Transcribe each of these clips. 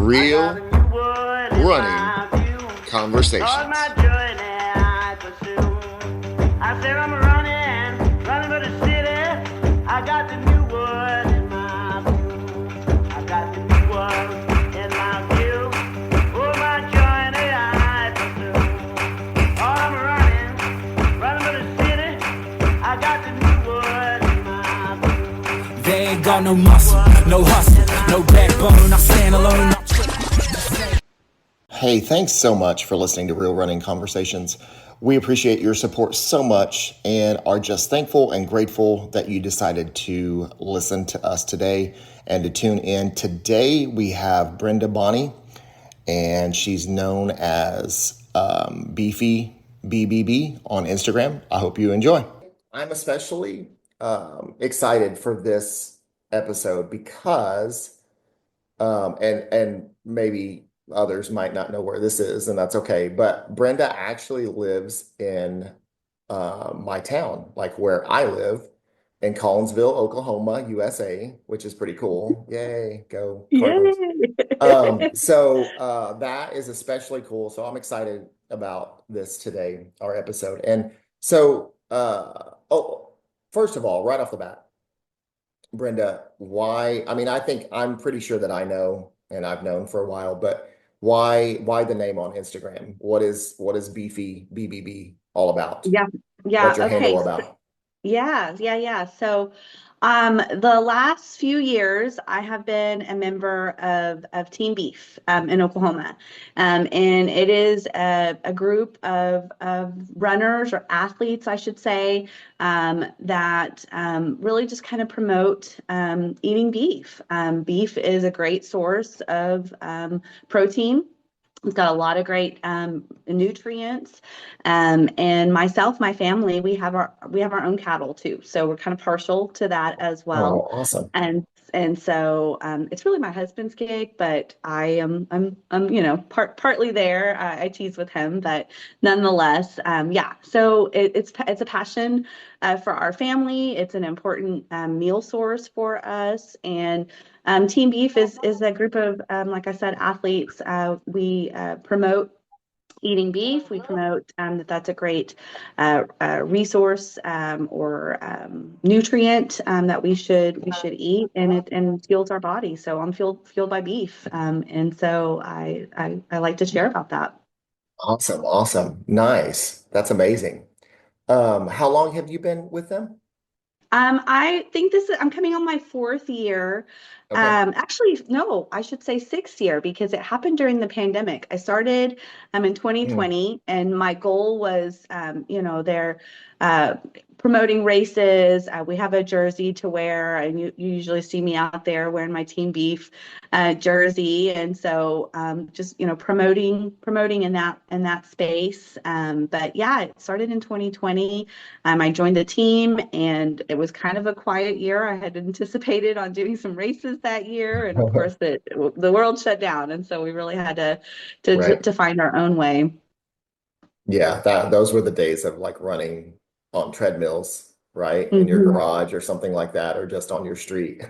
Real Running Conversations. I said I'm running for the city. I got the new word in my view. I got the new word in my view. Oh, my journey I pursue. Oh, I'm running for the city. I got the new word in my view. They ain't got no muscle, no hustle, no backbone. I stand alone. Hey, thanks so much for listening to Real Running Conversations. We appreciate your support so much and are just thankful and grateful that you decided to listen to us today and to tune in. Today we have Brenda Bonnie, and she's known as Beefy BBB on Instagram. I hope you enjoy. I'm especially excited for this episode because, and maybe others might not know where this is, and that's okay. But Brenda actually lives in my town, like where I live in Collinsville, Oklahoma, USA, which is pretty cool. Yay, go Cardinals. So that is especially cool. So I'm excited about this today, our episode. And so, first of all, right off the bat, Brenda, why? I mean, I'm pretty sure that I know, and I've known for a while, but why the name on Instagram? What is Beefy BBB all about? Yeah. What's your handle Okay. about? Yeah. So, the last few years, I have been a member of Team Beef in Oklahoma, and it is a group of runners or athletes, I should say, that really just kind of promote eating beef. Beef is a great source of protein. It's got a lot of great nutrients, and my family, we have our own cattle too, so we're kind of partial to that as well. Oh, awesome. And so it's really my husband's gig, but I'm partly there. I tease with him, but nonetheless, yeah. So it's a passion for our family. It's an important meal source for us, and Team Beef is a group of, like I said, athletes. We promote eating beef. We promote that's a great resource or nutrient that we should eat, and it fuels our body. So I'm fueled by beef, and so I like to share about that. Awesome. Nice. That's amazing. How long have you been with them? I think I'm coming on my fourth year. Okay. Actually, no, I should say sixth year because it happened during the pandemic. I started in Mm. 2020, and my goal was, they're uh, promoting races. We have a jersey to wear, and you usually see me out there wearing my Team Beef jersey, and so just promoting in that space. But yeah, it started in 2020. I joined the team, and it was kind of a quiet year. I had anticipated on doing some races that year, and of course, the world shut down, and so we really had to to, Right. to find our own way. Yeah, those were the days of like running on treadmills, right? In your Mhm. garage or something like that, or just on your street.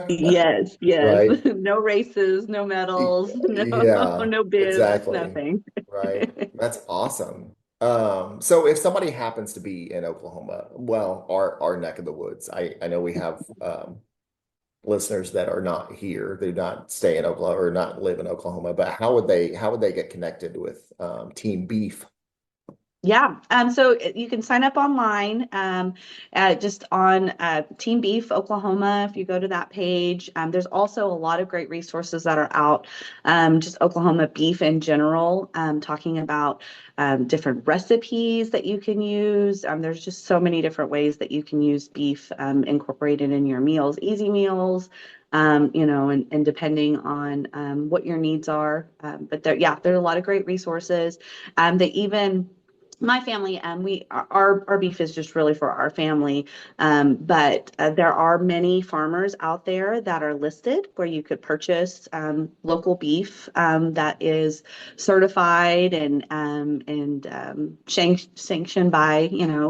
Yes. Right? No races, no medals, no Yeah, no bibs, exactly. nothing. Right. That's awesome. So if somebody happens to be in Oklahoma, well, our neck of the woods, I know we have listeners that are not here, they do not stay in Oklahoma or not live in Oklahoma, but how would they get connected with Team Beef? Yeah, so you can sign up online, just on Team Beef Oklahoma. If you go to that page, there's also a lot of great resources that are out, just Oklahoma beef in general, talking about different recipes that you can use. There's just so many different ways that you can use beef incorporated in your meals, easy meals, and depending on what your needs are. But there are a lot of great resources. They even my family, our beef is just really for our family, but there are many farmers out there that are listed where you could purchase local beef that is certified and sanctioned by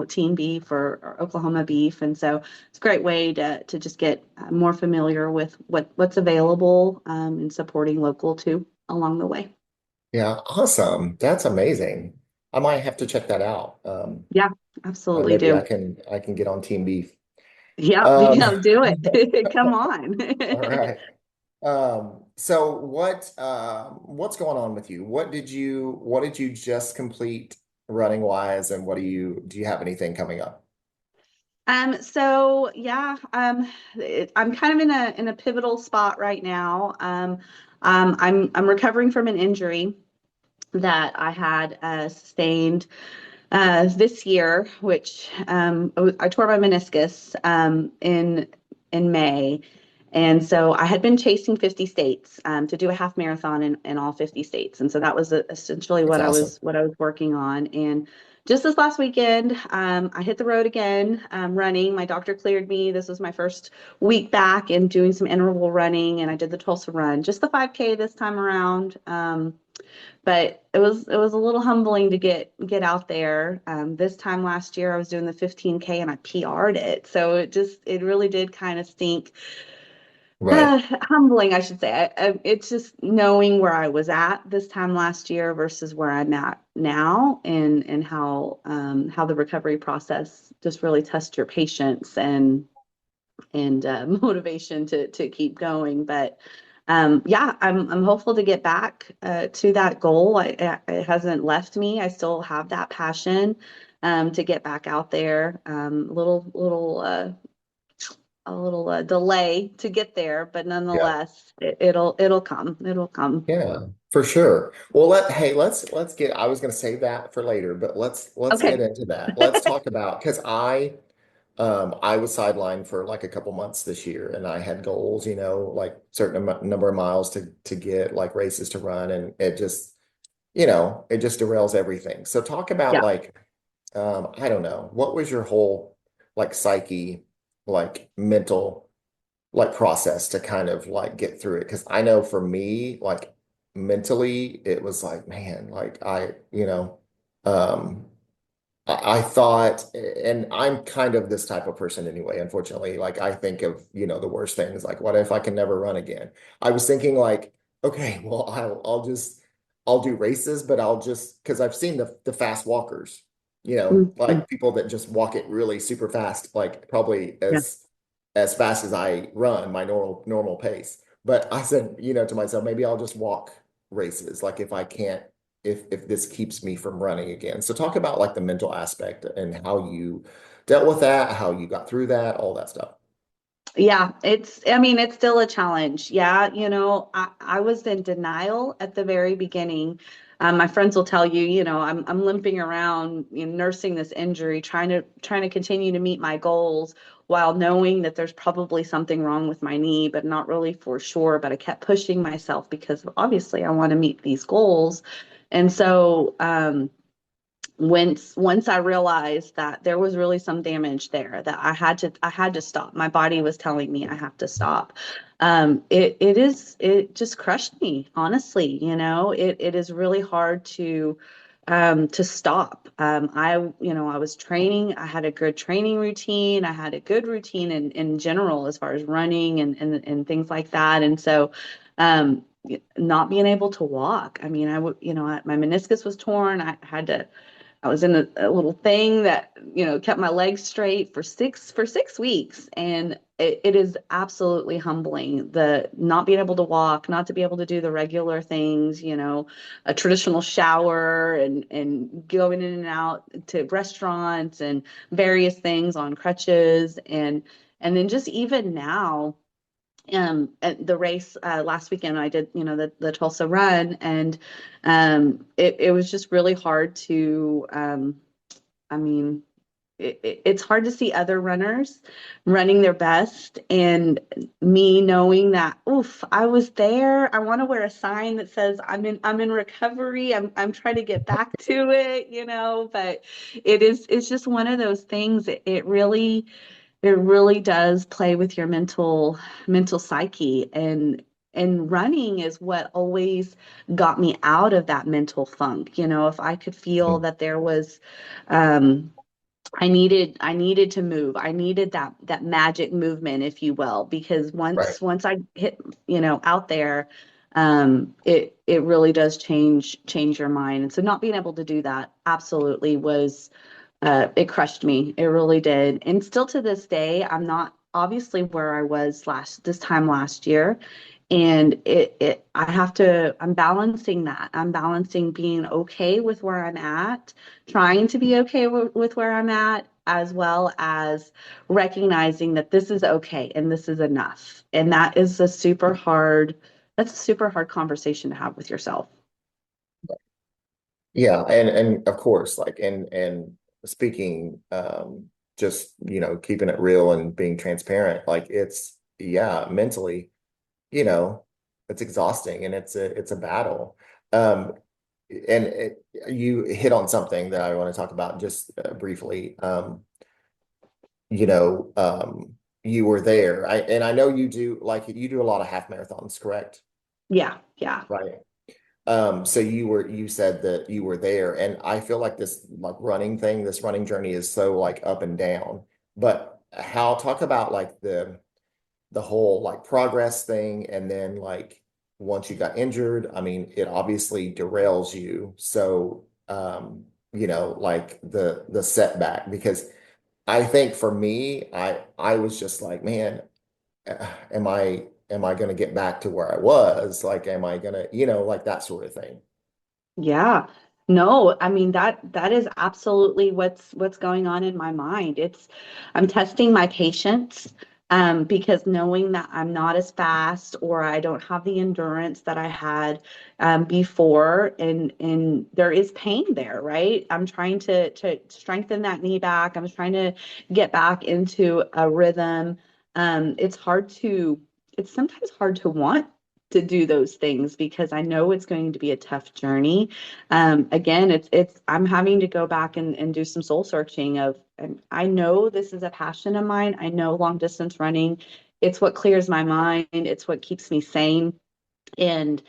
Team Beef or Oklahoma Beef, and so it's a great way to just get more familiar with what's available and supporting local too. along the way. Yeah, awesome. That's amazing. I might have to check that out. Yeah, absolutely Maybe do. I can get on Team Beef. Yep, Um, yeah, do it. Come on. all right. So what's going on with you? What did you just complete running wise, and do you have anything coming up? So yeah, I'm kind of in a pivotal spot right now. I'm recovering from an injury that I had sustained this year, which I tore my meniscus in May. And so I had been chasing 50 states to do a half marathon in all 50 states. And so that was essentially That's awesome. what I was working on. And just this last weekend, I hit the road again, running. My doctor cleared me. This was my first week back and doing some interval running, and I did the Tulsa run, just the 5K this time around. But it was a little humbling to get out there. This time last year, I was doing the 15K and I PR'd it, so it really did kind of stink. Right. Humbling, I should say. It's just knowing where I was at this time last year versus where I'm at now, and how the recovery process just really tests your patience and motivation to keep going. But yeah, I'm hopeful to get back to that goal. It hasn't left me. I still have that passion to get back out there. A little delay to get there, but Yeah. nonetheless, it'll come. It'll come. Yeah, for sure. Well, let's get I was going to save that for later, but let's get Okay. into that. Let's talk about because I was sidelined for like a couple months this year and I had goals, like certain number of miles to get like races to run and it just, it just derails everything. So talk about Yeah. like I don't know, what was your whole like psyche, like mental like process to kind of like get through it? Because I know for me, like mentally, it was like, man, like um, I thought, and I'm kind of this type of person anyway, unfortunately. Like I think of, the worst things, like what if I can never run again? I was thinking like, okay, well, I'll do races, but I'll just because I've seen the fast walkers, Mhm. like people that just walk it really super fast, like probably Yeah. as fast as I run my normal pace. But I said, to myself, maybe I'll just walk races, like if I can't if this keeps me from running again. So talk about like the mental aspect and how you dealt with that, how you got through that, all that stuff. Yeah, I mean, it's still a challenge. Yeah, I was in denial at the very beginning. My friends will tell you, I'm limping around, nursing this injury, trying to continue to meet my goals while knowing that there's probably something wrong with my knee, but not really for sure. But I kept pushing myself because obviously I want to meet these goals. And so, once I realized that there was really some damage there, that I had to stop. My body was telling me I have to stop. It just crushed me, honestly. It is really hard to stop. I was training. I had a good training routine. I had a good routine in general as far as running and things like that. And so, not being able to walk. I mean, my meniscus was torn. I was in a little thing that, kept my legs straight for 6 weeks. And it is absolutely humbling, the not being able to walk, not to be able to do the regular things, a traditional shower and going in and out to restaurants and various things on crutches. And then just even now, at the race last weekend, I did, the Tulsa run, and it was just really hard to, I mean, it's hard to see other runners running their best, and me knowing that, oof, I was there. I want to wear a sign that says I'm in recovery. I'm trying to get back to it, but it's just one of those things. It really does play with your mental psyche, and running is what always got me out of that mental funk. If I could feel Mm, that there was, um I needed to move. I needed that magic movement, if you will, because right. once I hit, out there, it really does change your mind. And so not being able to do that absolutely was it crushed me. It really did. And still to this day, I'm not obviously where I was this time last year. And I'm balancing that. I'm balancing being okay with where I'm at, trying to be okay with where I'm at, as well as recognizing that this is okay and this is enough. And that's a super hard conversation to have with yourself. Yeah, and of course, like and speaking, just keeping it real and being transparent, like it's yeah, mentally, you know, it's exhausting and it's a battle. Um, and you hit on something that I want to talk about just briefly. You know, you were there. I know you do a lot of half marathons, correct? Yeah, yeah. Right. So you said that you were there, and I feel like this like running thing, this running journey is so like up and down. But how talk about like the whole like progress thing, and then like once you got injured, I mean, it obviously derails you. So like the setback, because I think for me, I was just like, man, am I going to get back to where I was? Like, am I going to, like that sort of thing. Yeah. No, I mean that is absolutely what's going on in my mind. I'm testing my patience because knowing that I'm not as fast or I don't have the endurance that I had before, and there is pain there, right? I'm trying to strengthen that knee back. I'm trying to get back into a rhythm. It's it's sometimes hard to want to do those things because I know it's going to be a tough journey. Again, I'm having to go back and do some soul searching and I know this is a passion of mine. I know long distance running, it's what clears my mind. It's what keeps me sane. And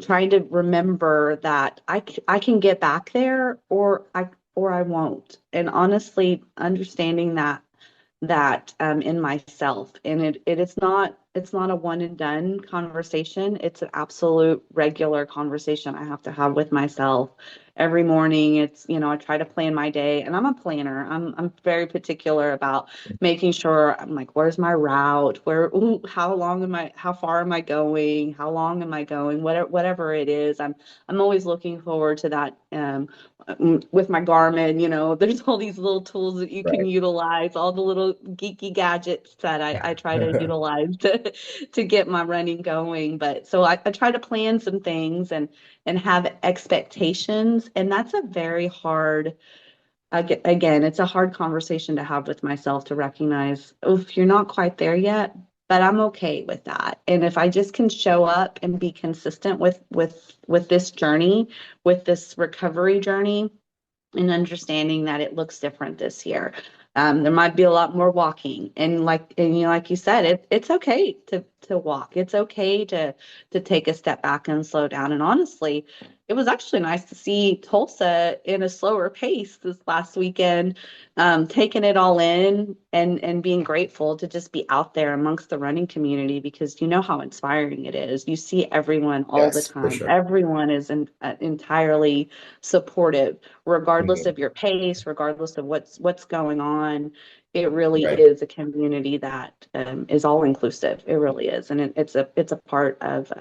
trying to remember that I can get back there or I won't. And honestly, understanding that in myself, and it's not a one and done conversation. It's an absolute regular conversation I have to have with myself every morning. I try to plan my day, and I'm a planner. I'm very particular about making sure I'm like, where's my route, how far am I going, how long am I going, whatever it is. I'm always looking forward to that. With my Garmin, there's all these little tools that you can Right. utilize, all the little geeky gadgets that I try to utilize to get my running going. But so I try to plan some things and have expectations. And that's a very hard, again, it's a hard conversation to have with myself to recognize, oh, you're not quite there yet, but I'm okay with that. And if I just can show up and be consistent with this journey, with this recovery journey, and understanding that it looks different this year. There might be a lot more walking, and like you said, it's okay to walk. It's okay to take a step back and slow down. And honestly, it was actually nice to see Tulsa in a slower pace this last weekend, taking it all in and being grateful to just be out there amongst the running community because you know how inspiring it is. You see everyone all the Yes, for time. sure. Everyone is entirely supportive regardless Mhm. of your pace, regardless of what's going on. It really Right. is a community that is all inclusive. It really is, and it's a part of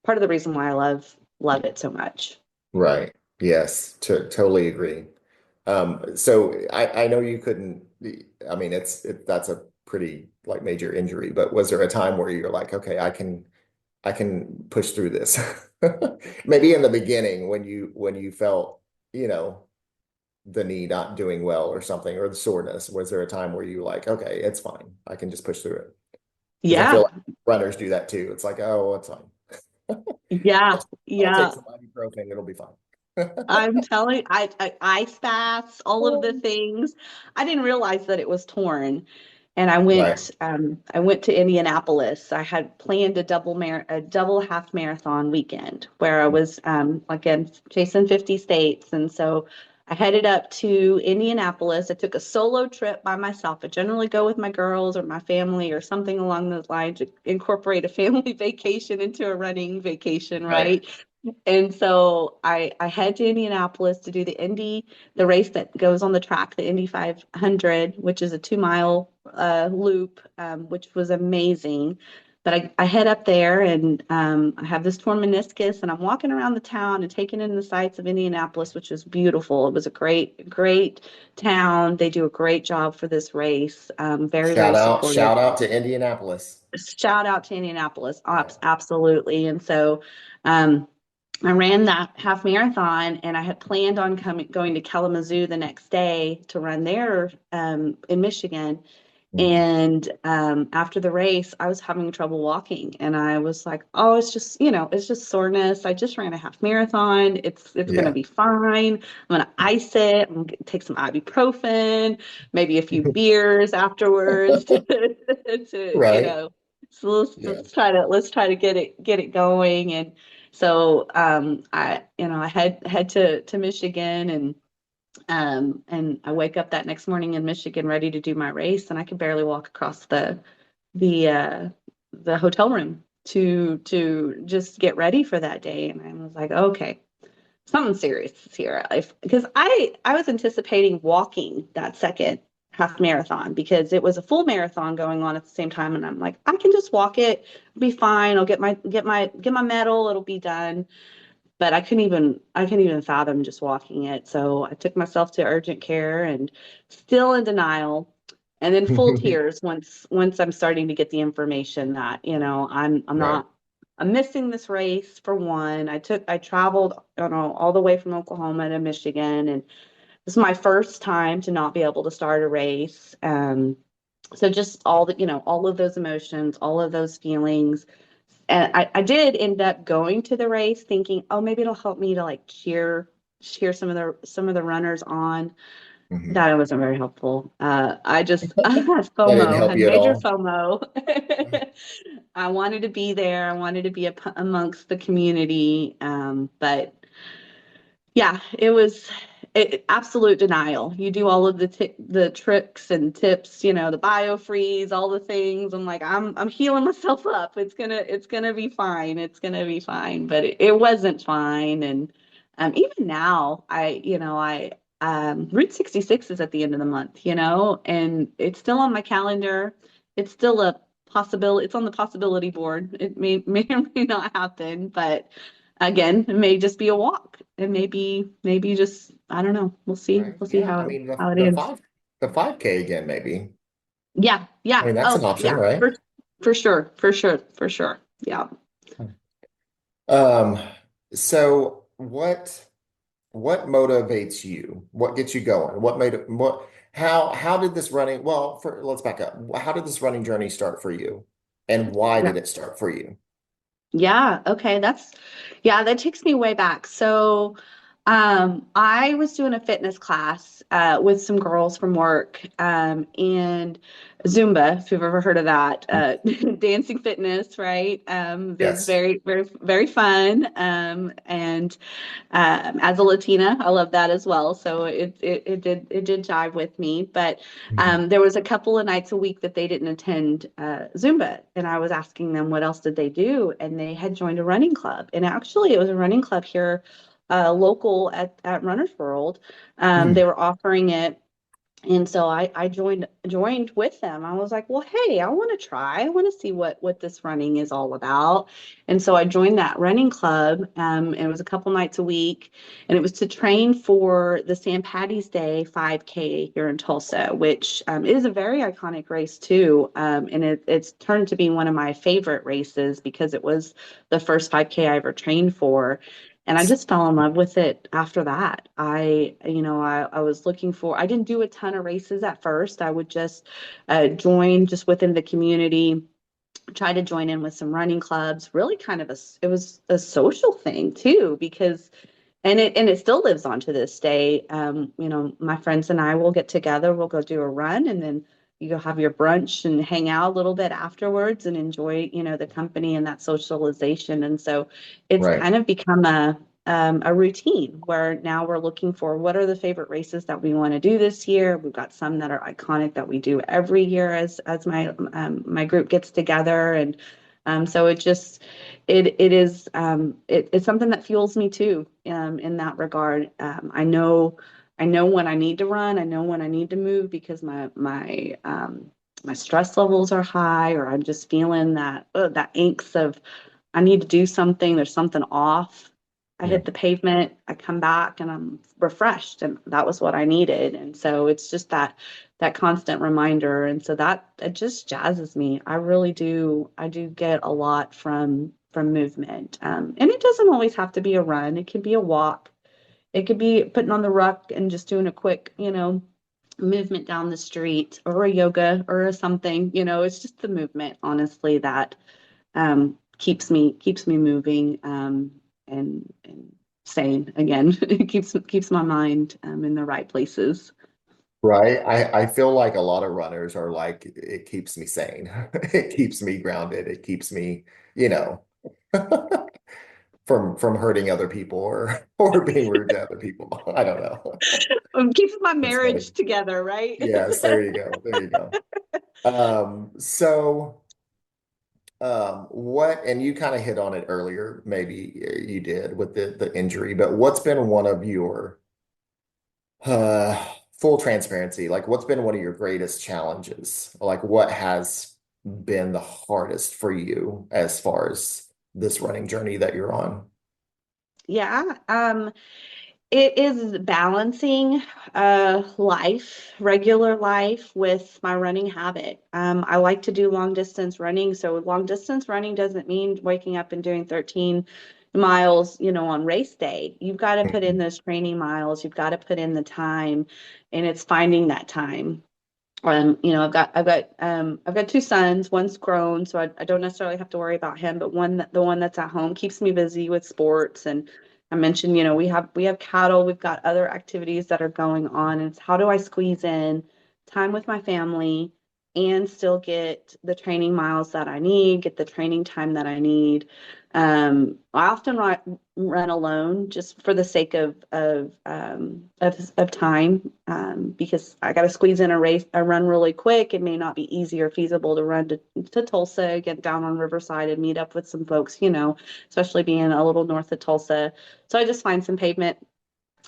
the reason why I love it so much. Right. Yes, totally agree. So I know you couldn't, I mean, that's a pretty like major injury, but was there a time where you're like, okay, I can push through this? Maybe in the beginning when you felt, you know, the knee not doing well or something, or the soreness, was there a time where you like, okay, it's fine. I can just push through it? Because I feel Yeah, like runners do that too. It's like, oh, it's fine. yeah, I'll take yeah. some ibuprofen. It'll be fine. I'm telling I ice baths, all of the things. I didn't realize that it was torn. And Right. I went to Indianapolis. I had planned a double half marathon weekend where I was again chasing 50 states. And so I headed up to Indianapolis. I took a solo trip by myself. I generally go with my girls or my family or something along those lines, to incorporate a family vacation into a running vacation, Right. right? And so I head to Indianapolis to do the race that goes on the track, the Indy 500, which is a 2 mile loop, which was amazing. But I head up there and I have this torn meniscus, and I'm walking around the town and taking in the sights of Indianapolis, which was beautiful. It was a great, great town. They do a great job for this race. Very, very supportive. Shout out to Indianapolis. Shout out to Indianapolis. Absolutely. And so, um, I ran that half marathon, and I had planned on going to Kalamazoo the next day to run there in Michigan. Mhm. And after the race, I was having trouble walking, and I was like, "Oh, it's just it's just soreness. I just ran a half marathon. It's gonna Yeah. be fine. I'm gonna ice it. I'm gonna take some ibuprofen, maybe a few beers afterwards to Right. So Yeah. let's try to get it going." And so I head to Michigan, and I wake up that next morning in Michigan ready to do my race, and I could barely walk across the uh the hotel room to just get ready for that day. And I was like, okay, something serious is here. Because I was anticipating walking that second half marathon, because it was a full marathon going on at the same time, and I'm like, I can just walk it, be fine. I'll get my medal, it'll be done. But I couldn't even fathom just walking it. So I took myself to urgent care, and still in denial, and then full tears once I'm starting to get the information that, I'm Right. not I'm missing this race for one. I traveled, all the way from Oklahoma to Michigan, and this is my first time to not be able to start a race. So just all of those emotions, all of those feelings. And I did end up going to the race thinking, oh, maybe it'll help me to like cheer some of the runners on. Mhm. That wasn't very helpful. I had That didn't FOMO, help had you at major all. FOMO. I wanted to be there. I wanted to be amongst the community. But yeah, it was absolute denial. You do all of the tricks and tips, the biofreeze, all the things. I'm like, I'm healing myself up. It's gonna be fine. It's gonna be fine. But it wasn't fine. And even now, Route 66 is at the end of the month, and it's still on my calendar. It's still a possibility. It's on the possibility board. It may or may not happen, but again, it may just be a walk. And maybe just, I don't know. We'll see. Right. We'll see Yeah. how I mean, how it ends. the 5K again, maybe. Yeah, I yeah. mean, that's an Oh, option, yeah. right? For sure, for sure, for sure. Yeah. Um, so what motivates you? What gets you going? How did this running, well, let's back up. How did this running journey start for you? And why Yeah. did it start for you? Yeah, okay. Yeah, that takes me way back. So, I was doing a fitness class with some girls from work, and Zumba, if you've ever heard of that, dancing fitness, right? It's Yes. very, very, very fun. And as a Latina, I love that as well. So it did jive with me. But Mhm. there was a couple of nights a week that they didn't attend Zumba, and I was asking them what else did they do, and they had joined a running club. And actually, it was a running club here, local at Runner's World. Hmm. They were offering it, and so I joined with them. I was like, well, hey, I want to try. I want to see what this running is all about. And so I joined that running club. And it was a couple nights a week, and it was to train for the St. Patty's Day 5K here in Tulsa, which is a very iconic race too. And it's turned to be one of my favorite races because it was the first 5K I ever trained for. And I just fell in love with it after that. I was looking for, I didn't do a ton of races at first. I would just join just within the community, try to join in with some running clubs, really kind of it was a social thing too, because, and it still lives on to this day. My friends and I will get together, we'll go do a run, and then you go have your brunch and hang out a little bit afterwards and enjoy, the company and that socialization. And so it's Right. kind of become a routine where now we're looking for what are the favorite races that we want to do this year. We've got some that are iconic that we do every year as my group gets together, and so it's something that fuels me too, in that regard. I know when I need to run. I know when I need to move because my stress levels are high, or I'm just feeling that angst of I need to do something. There's something off. I Yeah. hit the pavement. I come back and I'm refreshed, and that was what I needed. And so it's just that constant reminder. And so that it just jazzes me. I really do. I do get a lot from movement, and it doesn't always have to be a run. It could be a walk. It could be putting on the ruck and just doing a quick, movement down the street, or a yoga or a something. It's just the movement, honestly, that keeps me moving, and sane again. It keeps my mind in the right places. Right. I feel like a lot of runners are like, it keeps me sane. It keeps me grounded. It keeps me, you know, from hurting other people or being rude to other people. I don't know. Keeps my That's funny. marriage together, right? Yes, there you go. There you go. So what, and you kind of hit on it earlier, maybe you did with the injury, but what's been one of your full transparency, like what's been one of your greatest challenges? Like what has been the hardest for you as far as this running journey that you're on? Yeah. It is balancing regular life with my running habit. I like to do long distance running. So long distance running doesn't mean waking up and doing 13 miles, on race day. You've got to put in those training miles. You've got to put in the time, and it's finding that time. I've got two sons. One's grown, so I don't necessarily have to worry about him. But the one that's at home keeps me busy with sports. And I mentioned, we have cattle. We've got other activities that are going on. And it's how do I squeeze in time with my family and still get the training miles that I need, get the training time that I need. I often run alone just for the sake of time, because I got to squeeze in a run really quick. It may not be easy or feasible to run to Tulsa, get down on Riverside and meet up with some folks, especially being a little north of Tulsa. So I just find some pavement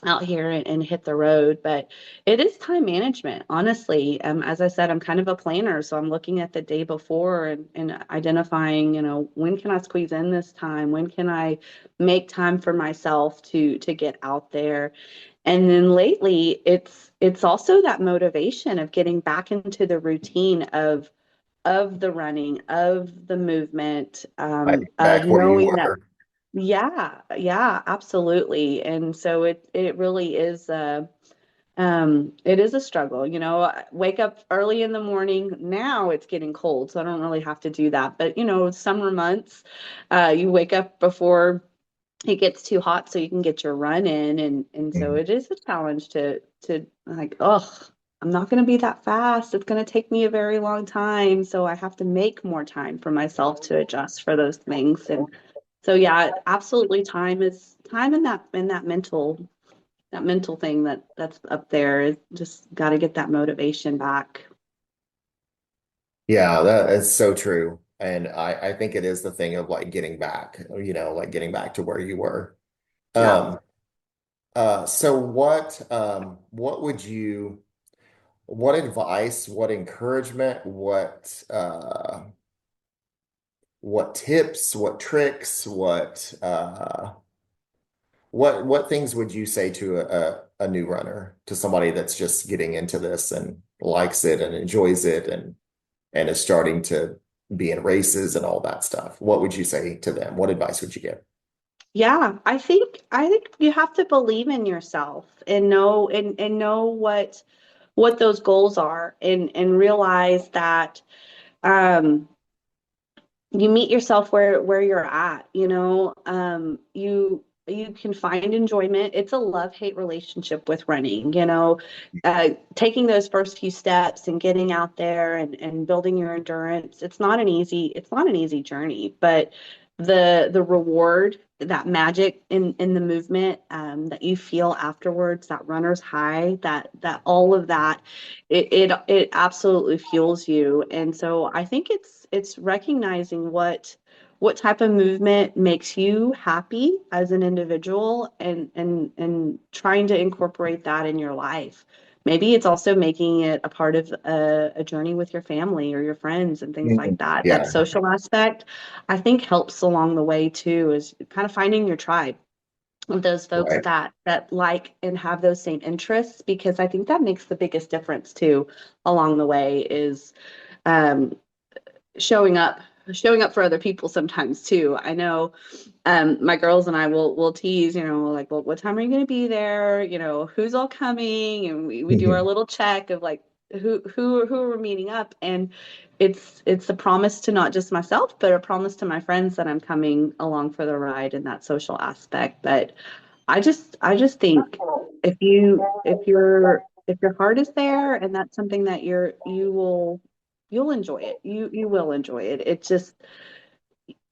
out here and hit the road. But it is time management, honestly. As I said, I'm kind of a planner, so I'm looking at the day before and identifying, when can I squeeze in this time? When can I make time for myself to get out there? And then lately, it's also that motivation of getting back into the routine of the running, of the movement, Right of back where you knowing that. were. Yeah, yeah, absolutely. And so it really is it is a struggle. I wake up early in the morning. Now it's getting cold, so I don't really have to do that. But summer months, you wake up before it gets too hot so you can get your run in, and so Mhm. it is a challenge to like, oh, I'm not going to be that fast. It's going to take me a very long time, so I have to make more time for myself to adjust for those things. And so yeah, absolutely, time in that mental thing that's up there. Just got to get that motivation back. Yeah, that is so true. And I think it is the thing of like getting back, like getting back to where you were. Yeah. Um, so what would you, what advice, what encouragement, what tips, what tricks, what things would you say to a new runner, to somebody that's just getting into this and likes it and enjoys it and is starting to be in races and all that stuff? What would you say to them? What advice would you give? Yeah, I think you have to believe in yourself and know what those goals are, and realize that um you meet yourself where you're at. You can find enjoyment. It's a love-hate relationship with running. Taking those first few steps and getting out there and building your endurance. It's not an easy journey, but the reward, that magic in the movement, that you feel afterwards, that runner's high, that all of that, it absolutely fuels you. And so I think it's recognizing what type of movement makes you happy as an individual, and trying to incorporate that in your life. Maybe it's also making it a part of a journey with your family or your friends and things like Mhm. that. That Yeah, social aspect, I think, helps along the way too, is kind of finding your tribe of those folks right. that like and have those same interests, because I think that makes the biggest difference too along the way, is um, showing up showing up for other people sometimes too. I know my girls and I will tease, like, well, what time are you going to be there? Who's all coming? And we do our little check of like who are we meeting up, and it's a promise to not just myself, but a promise to my friends that I'm coming along for the ride in that social aspect. But I just think if your heart is there and that's something that you'll enjoy it. You will enjoy it. It just,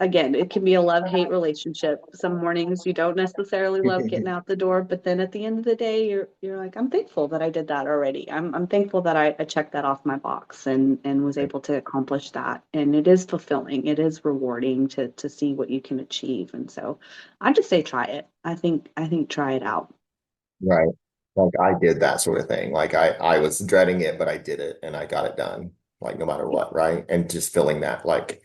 again, it can be a love-hate relationship. Some mornings you don't necessarily love getting out the door, but then at the end of the day, you're like, I'm thankful that I did that already. I'm thankful that I checked that off my box and was able to accomplish that. And it is fulfilling. It is rewarding to see what you can achieve. And so I just say try it. I think try it out. Right. Like I did that sort of thing. Like I was dreading it, but I did it and I got it done, like no matter what, right? And just feeling that like,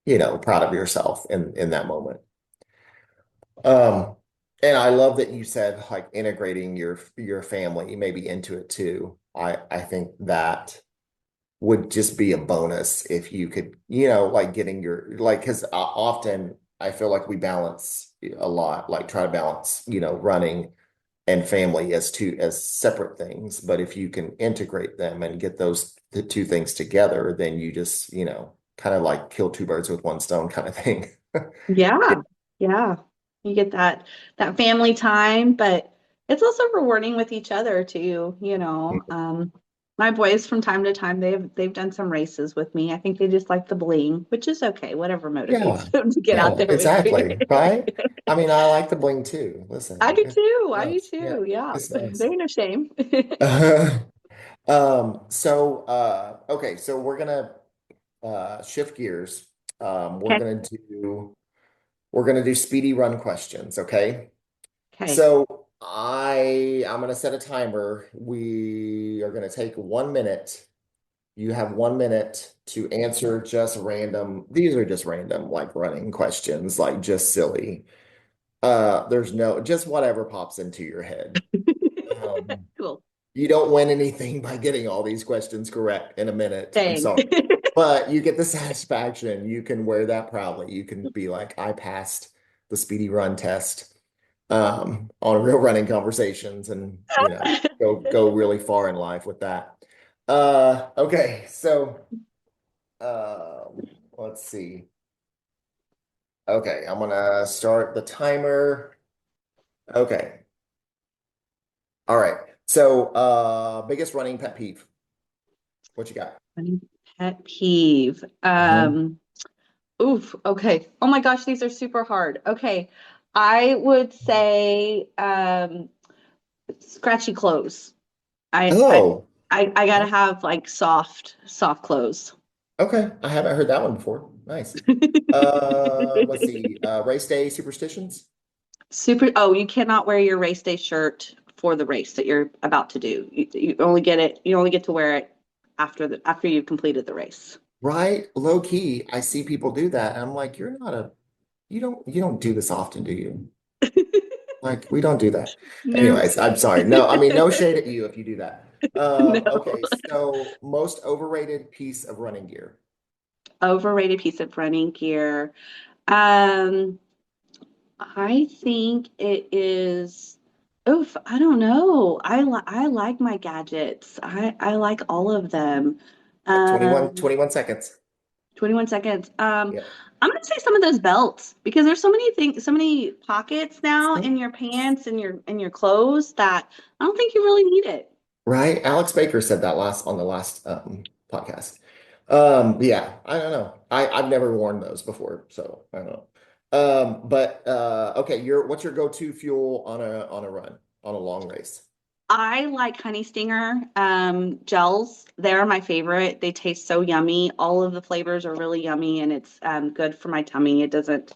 proud of yourself in that moment. Um, and I love that you said like integrating your family maybe into it too. I think that would just be a bonus if you could, like getting your like because often I feel like we balance a lot, like try to balance, running and family as separate things. But if you can integrate them and get the two things together, then you just, kind of like kill two birds with one stone kind of thing. Yeah, yeah. You get that family time, but it's also rewarding with each other too. My boys from time to time they've done some races with me. I think they just like the bling, which is okay, whatever Yeah. motivates them to get out Yeah, there with me. exactly. Right. I mean, I like the bling too. I Listen, do it's too. I do nice. Yeah, too. Yeah. it's There nice. ain't no shame. Okay, so we're gonna shift gears. Okay. We're gonna do speedy run questions, okay? Okay. So I'm gonna set a timer. We are gonna take 1 minute. You have 1 minute to answer just random. These are just random, like running questions, like just silly. There's no just whatever pops into your head. Um, Cool. you don't win anything by getting all these questions correct in a minute. I'm Dang. sorry. But you get the satisfaction. You can wear that proudly. You can be like, I passed the speedy run test on real running conversations and, go really far in life with that. Okay, so let's see. Okay, I'm gonna start the timer. Okay. All right. So biggest running pet peeve. What you got? Funny pet peeve. Mhm. Oof. Okay. Oh my gosh, these are super hard. Okay. I would say scratchy clothes. I I Oh, I gotta have like soft clothes. okay. I haven't heard that one before. Nice. Let's see. Race day superstitions. Super. Oh, you cannot wear your race day shirt for the race that you're about to do. You only get it. You only get to wear it after you've completed the race. Right? Low key, I see people do that. And I'm like, you're not a you don't do this often, do you? Like, we don't do that. Nope. Anyways, I'm sorry. No, I mean, no shade at you if you do that. No. Okay, so most overrated piece of running gear. Overrated piece of running gear. Um, I think it is. Oof, I don't know. I like my gadgets. I like all of them. Got 21, Um, 21 seconds. 21 seconds. Yeah. I'm gonna say some of those belts, because there's so many things, so many pockets now So, in your pants and your clothes, that I don't think you really need it. right? Alex Baker said that last on the last podcast. Yeah, I don't know. I've never worn those before, so I don't know. Okay, what's your go-to fuel on a run, on a long race? I like Honey Stinger gels. They're my favorite. They taste so yummy. All of the flavors are really yummy, and it's good for my tummy. It doesn't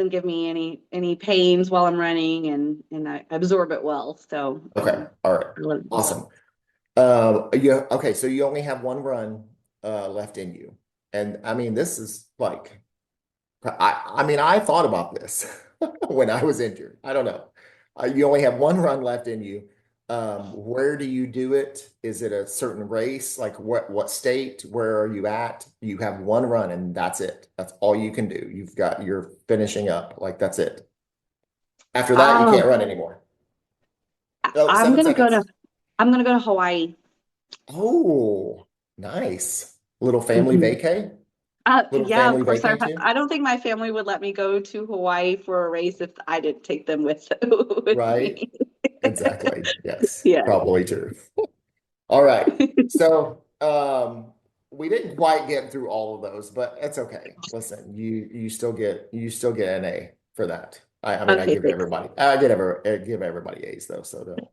give me any pains while I'm running, and I absorb it well. So Okay, all right, I love them. awesome. Okay, so you only have one run left in you. And I mean, this is like I mean, I thought about this when I was injured. I don't know. You only have one run left in you. Where do you do it? Is it a certain race? Like what state? Where are you at? You have one run and that's it. That's all you can do. You're finishing up. Like that's it. After that, you can't Oh, run anymore. Oh, I'm seven gonna go to seconds. I'm gonna go to Hawaii. Oh, nice. Little family Mhm. vacay? Little Yeah, of family course. vacay too? I don't think my family would let me go to Hawaii for a race if I didn't take them with Right? me. Exactly. Yes, Yeah. probably true. All right. So, we didn't quite get through all of those, but it's okay. Listen, you still get an A for that. I mean, Okay, thanks. I give everybody A's though, so don't.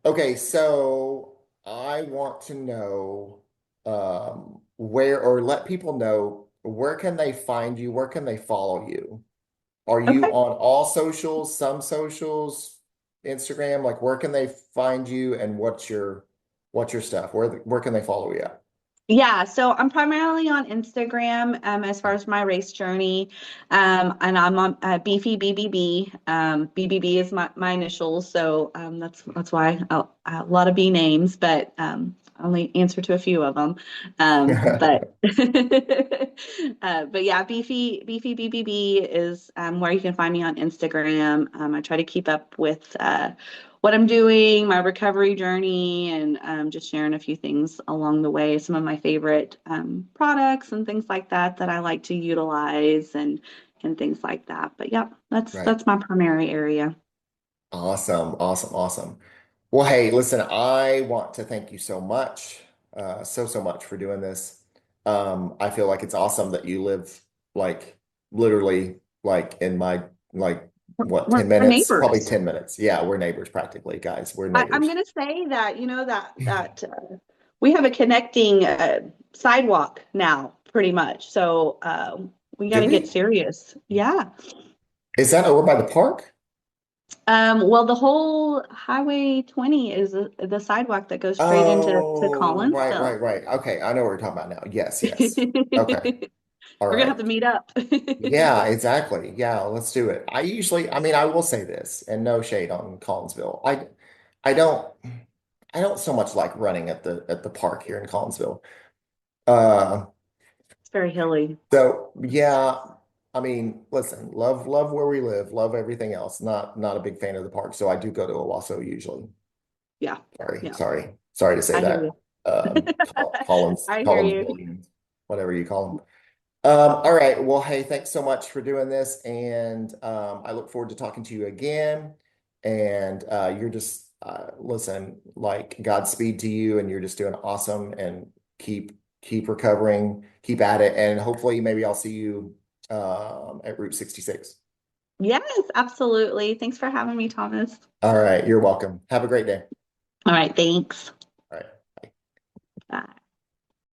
Okay, so I want to know where or let people know where can they find you, where can they follow you? Are you Okay. on all socials, some socials, Instagram? Like where can they find you and what's your stuff? Where can they follow you at? Yeah, so I'm primarily on Instagram as far as my race journey, and I'm on Beefy BBB. BBB is my initials, so that's why a lot of B names, but I only answer to a few of them. But but yeah, Beefy BBB is where you can find me on Instagram. I try to keep up with what I'm doing, my recovery journey, and just sharing a few things along the way. Some of my favorite products and things like that that I like to utilize and things like that. But yeah, Right. that's my primary area. Awesome, awesome, awesome. Well, hey, listen, I want to thank you so much, so much for doing this. I feel like it's awesome that you live like literally like in my like what, 10 We're minutes? Probably neighbors. 10 minutes. Yeah, we're neighbors practically, guys. We're I'm neighbors. gonna say that we have a connecting sidewalk now, pretty much. So we got Do to get we? serious. Yeah. Is that over by the park? Well, the whole Highway 20 is the sidewalk that goes straight into Oh, Collinsville. right. Okay, I know what we're talking about now. Yes, yes. Okay. We're All gonna have to right. meet up. Yeah, exactly. Yeah, let's do it. I mean, I will say this, and no shade on Collinsville. I don't I don't so much like running at the park here in Collinsville. Uh It's very hilly. so yeah, I mean, listen, love where we live, love everything else. Not a big fan of the park, so I do go to Owasso usually. Yeah, Sorry, yeah. sorry to say I hear you. that. I hear Collins you. Williams, whatever you call them. All right. Well, hey, thanks so much for doing this, and I look forward to talking to you again. And you're just listen, like Godspeed to you, and you're just doing awesome. And keep recovering, keep at it, and hopefully, maybe I'll see you at Route 66. Yes, absolutely. Thanks for having me, Thomas. All right, you're welcome. Have a great day. All right, thanks. All right. Bye.